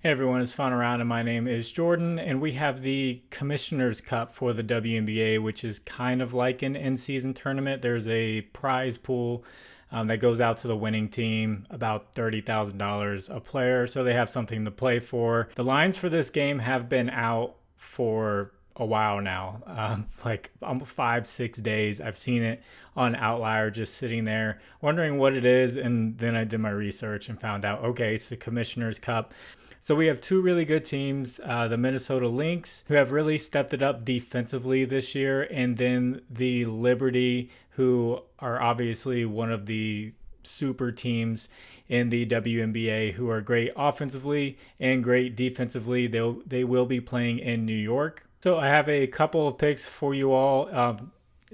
Hey everyone, it's FinalRound and my name is Jordan, and we have the Commissioners Cup for the WNBA, which is kind of like an in-season tournament. There's a prize pool that goes out to the winning team, about $30,000 a player, so they have something to play for. The lines for this game have been out for a while now, like almost 5-6 days. I've seen it on Outlier just sitting there wondering what it is, and then I did my research and found out, okay, it's the Commissioners Cup. So we have two really good teams, the Minnesota Lynx, who have really stepped it up defensively this year, and then the Liberty, who are obviously one of the super teams in the WNBA, who are great offensively and great defensively. They will be playing in New York. So I have a couple of picks for you all.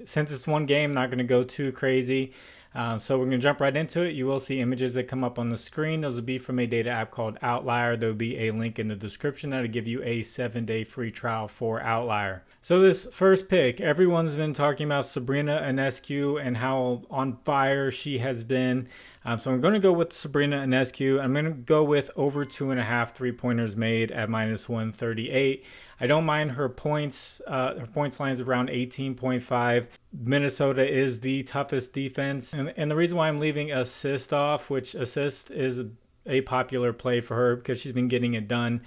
Since it's one game, not going to go too crazy. So we're going to jump right into it. You will see images that come up on the screen. Those will be from a data app called Outlier. There will be a link in the description that'll give you a 7-day free trial for Outlier. So this first pick, everyone's been talking about Sabrina Ionescu and how on fire she has been. So I'm going to go with Sabrina Ionescu. I'm going to go with over 2.5 3-pointers made at -138. I don't mind her points. Her points line is around 18.5. Minnesota is the toughest defense. And the reason why I'm leaving assist off, which assist is a popular play for her because she's been getting it done.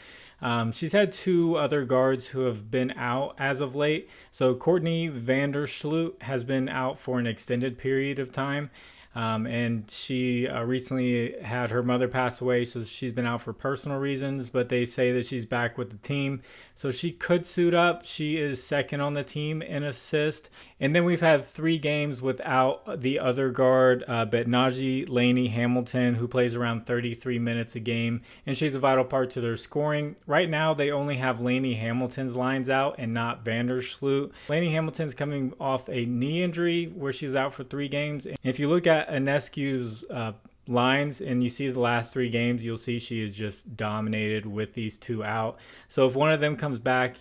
She's had two other guards who have been out as of late. So Courtney Vandersloot has been out for an extended period of time. And she recently had her mother pass away, so she's been out for personal reasons, but they say that she's back with the team, so she could suit up. She is second on the team in assist. And then we've had 3 games without the other guard, Betnaji Laney Hamilton, who plays around 33 minutes a game, and she's a vital part to their scoring. Right now, they only have Laney Hamilton's lines out and not Vandersloot. Laney Hamilton's coming off a knee injury where she was out for 3 games. And if you look at Ionescu's lines and you see the last 3 games, you'll see she is just dominated with these 2 out. So if one of them comes back,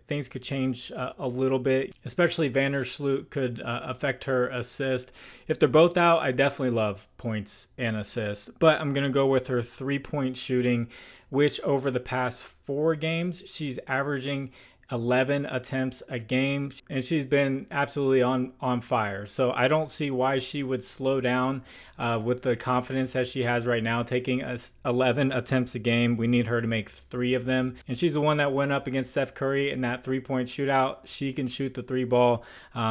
things could change a little bit, especially Vandersloot could affect her assist. If they're both out, I definitely love points and assists, but I'm going to go with her 3-point shooting, which over the past 4 games, she's averaging 11 attempts a game, and she's been absolutely on fire. So I don't see why she would slow down with the confidence that she has right now, taking 11 attempts a game. We need her to make 3 of them, and she's the one that went up against Steph Curry in that 3-point shootout. She can shoot the 3 ball,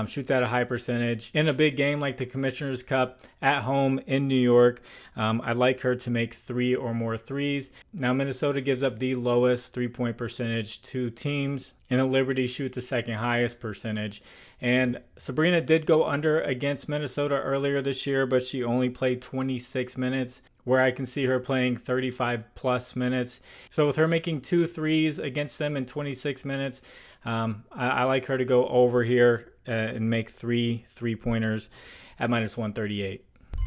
shoots at a high percentage. In a big game like the Commissioners Cup at home in New York, I'd like her to make 3 or more threes. Now Minnesota gives up the lowest 3-point percentage to teams, and the Liberty shoots the second highest percentage. And Sabrina did go under against Minnesota earlier this year, but she only played 26 minutes, where I can see her playing 35 plus minutes. So with her making 2 threes against them in 26 minutes, I like her to go over here and make 3 3-pointers at -138.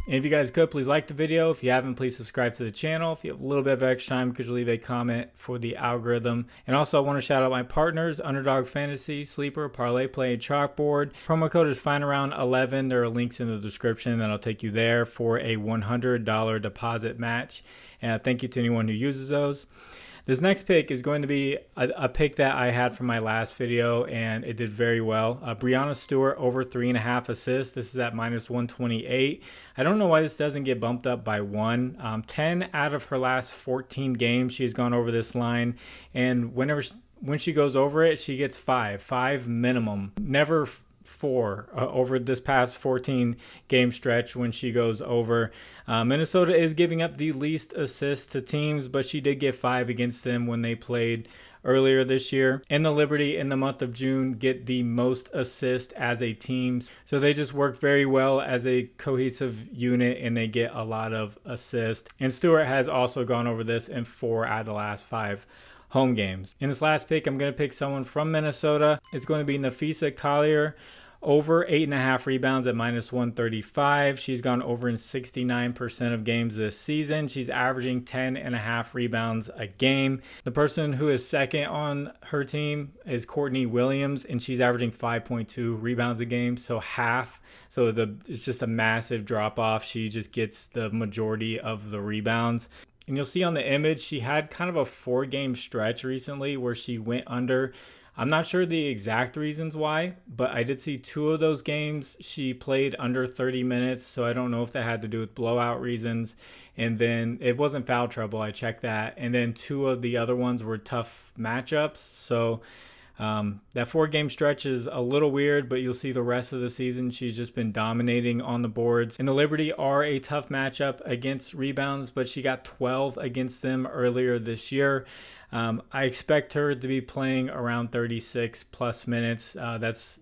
And if you guys could, please like the video. If you haven't, please subscribe to the channel. If you have a little bit of extra time, could you leave a comment for the algorithm? And also, I want to shout out my partners, Underdog Fantasy, Sleeper, ParlayPlay, and ChalkBoard. Promo code is FinalRound11. There are links in the description that'll take you there for a $100 deposit match. And thank you to anyone who uses those. This next pick is going to be a pick that I had from my last video, and it did very well. Breanna Stewart over 3.5 assists. This is at -128. I don't know why this doesn't get bumped up by 1. 10 out of her last 14 games, she's gone over this line, and when she goes over it, she gets 5 minimum. Never 4 over this past 14 game stretch when she goes over. Minnesota is giving up the least assists to teams, but she did get 5 against them when they played earlier this year. And the Liberty in the month of June get the most assists as a team. So they just work very well as a cohesive unit, and they get a lot of assists. And Stewart has also gone over this in 4 out of the last 5 home games. In this last pick, I'm going to pick someone from Minnesota. It's going to be Napheesa Collier, over 8.5 rebounds at -135. She's gone over in 69% of games this season. She's averaging 10.5 rebounds a game. The person who is second on her team is Courtney Williams, and she's averaging 5.2 rebounds a game, so half. So it's just a massive drop off. She just gets the majority of the rebounds. And you'll see on the image, she had kind of a 4-game stretch recently where she went under. I'm not sure the exact reasons why, but I did see 2 of those games she played under 30 minutes, so I don't know if that had to do with blowout reasons. And then it wasn't foul trouble, I checked that. And then 2 of the other ones were tough matchups. So that 4-game stretch is a little weird, but you'll see the rest of the season she's just been dominating on the boards. And the Liberty are a tough matchup against rebounds, but she got 12 against them earlier this year. I expect her to be playing around 36 plus minutes. That's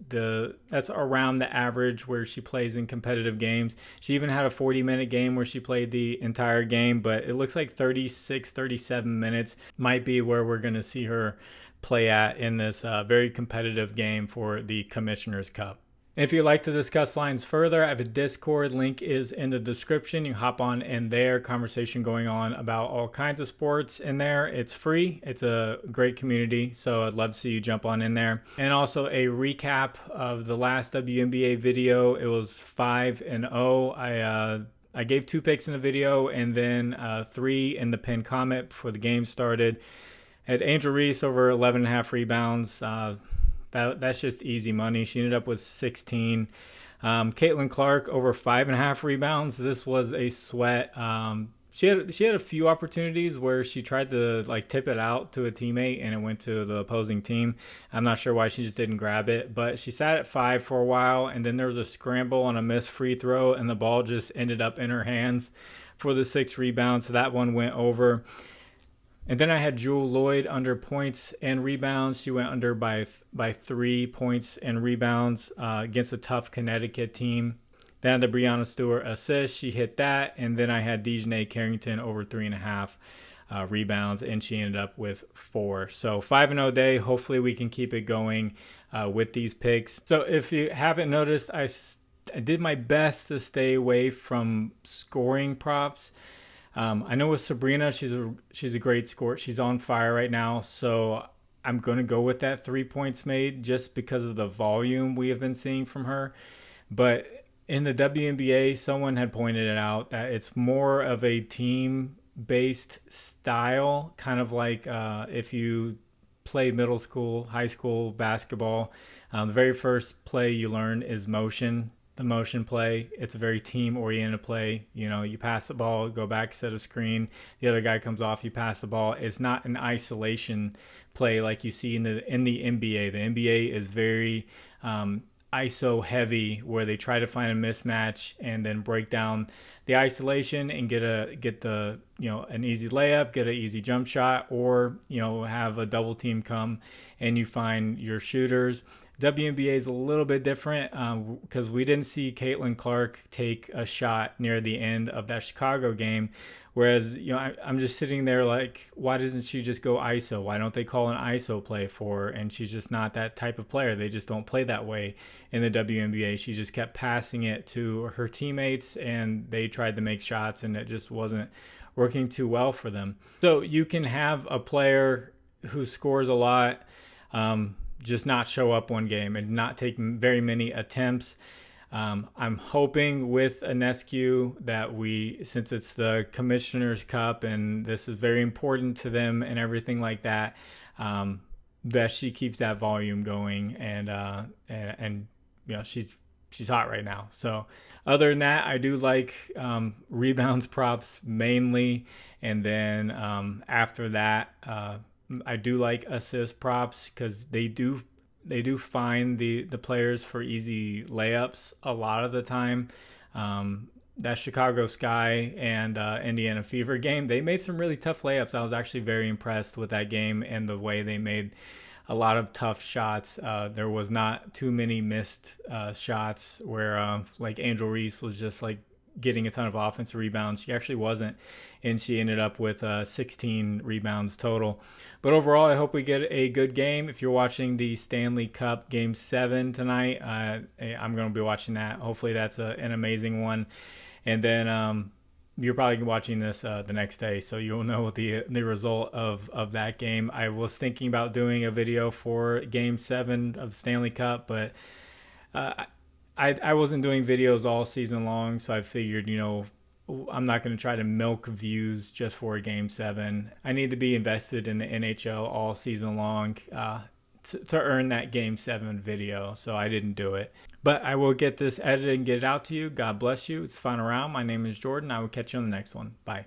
around the average where she plays in competitive games. She even had a 40-minute game where she played the entire game, but it looks like 36, 37 minutes might be where we're going to see her play at in this very competitive game for the Commissioners Cup. If you'd like to discuss lines further, I have a Discord. Link is in the description. You hop on in there. Conversation going on about all kinds of sports in there. It's free. It's a great community, so I'd love to see you jump on in there. And also a recap of the last WNBA video. It was 5-0. I gave 2 picks in the video and then 3 in the pinned comment before the game started. Had Angel Reese over 11.5 rebounds. That's just easy money. She ended up with 16. Caitlin Clark over 5.5 rebounds. This was a sweat. She had a few opportunities where she tried to tip it out to a teammate and it went to the opposing team. I'm not sure why she just didn't grab it, but she sat at 5 for a while, and then there was a scramble on a missed free throw, and the ball just ended up in her hands for the 6 rebounds. So that one went over. And then I had Jewel Lloyd under points and rebounds. She went under by 3 points and rebounds against a tough Connecticut team. Then I had the Breanna Stewart assist. She hit that. And then I had Dejanay Carrington over 3.5 rebounds, and she ended up with 4. So 5-0 day. Hopefully we can keep it going with these picks. So if you haven't noticed, I did my best to stay away from scoring props. I know with Sabrina, she's a great scorer. She's on fire right now, so I'm going to go with that 3 points made just because of the volume we have been seeing from her. But in the WNBA, someone had pointed it out that it's more of a team-based style, kind of like if you play middle school, high school basketball. The very first play you learn is motion. The motion play. It's a very team-oriented play. You know, you pass the ball, go back, set a screen. The other guy comes off, you pass the ball. It's not an isolation play like you see in the NBA. The NBA is very ISO heavy, where they try to find a mismatch and then break down the isolation and get the an easy layup, get an easy jump shot, or have a double team come and you find your shooters. WNBA is a little bit different because we didn't see Caitlin Clark take a shot near the end of that Chicago game. Whereas, I'm just sitting there like, why doesn't she just go ISO? Why don't they call an ISO play for her? And she's just not that type of player. They just don't play that way in the WNBA. She just kept passing it to her teammates, and they tried to make shots, and it just wasn't working too well for them. So you can have a player who scores a lot, just not show up one game and not take very many attempts. I'm hoping with Ionescu that since it's the Commissioners Cup and this is very important to them and everything like that, that she keeps that volume going and she's hot right now. So other than that, I do like rebounds props mainly, and then after that, I do like assist props because they do find the players for easy layups a lot of the time. That Chicago Sky and Indiana Fever game, they made some really tough layups. I was actually very impressed with that game and the way they made a lot of tough shots. There was not too many missed shots where like Angel Reese was just like getting a ton of offensive rebounds. She actually wasn't, and she ended up with 16 rebounds total. But overall, I hope we get a good game. If you're watching the Stanley Cup Game 7 tonight, I'm going to be watching that. Hopefully that's an amazing one. And then you're probably watching this the next day, so you'll know the result of that game. I was thinking about doing a video for Game 7 of the Stanley Cup, but I wasn't doing videos all season long, so I figured, I'm not going to try to milk views just for a game 7. I need to be invested in the NHL all season long to earn that game 7 video, so I didn't do it. But I will get this edited and get it out to you. God bless you. It's Final Round. My name is Jordan. I will catch you on the next one. Bye.